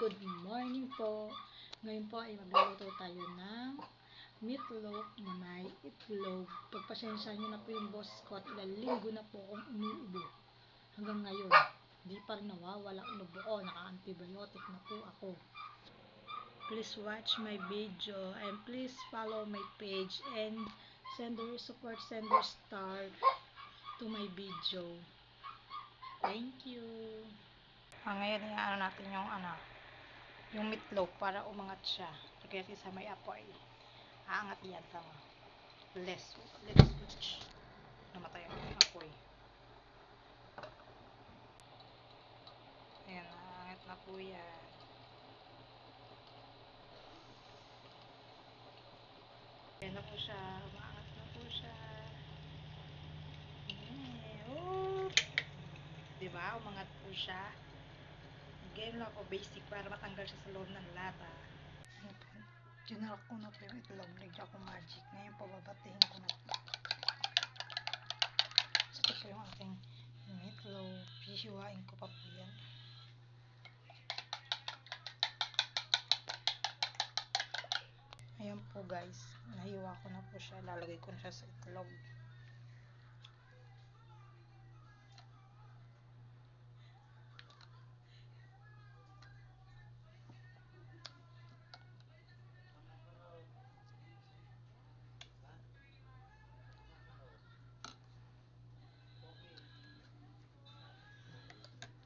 Good morning po. Ngayon po ay magluluto tayo ng meatloaf na may itlog. Pagpasensya nyo na po yung boss ko at ilang linggo na po akong umuubo. Hanggang ngayon, di pa rin nawawala ang ubo ko. Naka-antibiotic na po ako. Please watch my video and please follow my page and send your support, send your star to my video. Thank you. Ngayon ano natin yung meatloaf para umangat siya. Kaya sa may apoy. Aangat yan tama. Let's switch. Namatay ang apoy. Ayan, aangat na po yan. Ayan na po siya. Umaangat na po siya. Oh. Diba? Umangat po siya. Ganyan lang ako basic para matanggal siya sa loob ng lata. Ginalak ko na po yung itlog. Nagdya ko magic. Ngayon po babatihin ko na po. Ito po yung aking meatloaf. Hihiwain ko pa po yan. Ayan po guys. Nahiwa ko na po siya. Lalagay ko na siya sa itlog.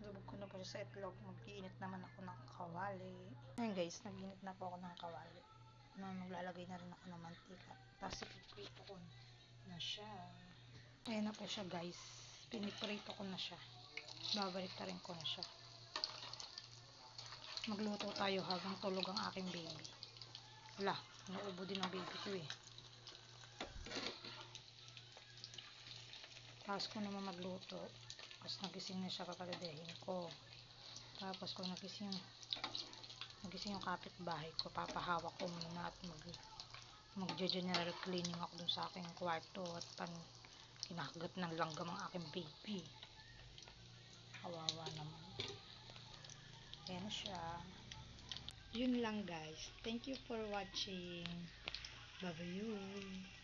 Lubog ko na po sa itlog. Mag-iinit naman ako ng kawali. Ayan guys, nag-iinit na po ako ng kawali. Maglalagay na rin ako ng mantika. Tapos ipiprito ko na siya. Ayan na po siya guys. Piniprito ko na siya. Babalik na rin ko na siya. Magluto tayo habang tulog ang aking baby. Wala, nauubo din ang baby ko eh. Tapos ko naman magluto. Tapos nagising na siya, papaladehin ko. Tapos kung nagising yung kapitbahay ko, papahawak ko muna at mag-general cleaning ako dun sa aking kwarto at kinagat ng langgam ang aking baby. Kawawa naman. Ayan siya. Yun lang guys. Thank you for watching. Bye-bye.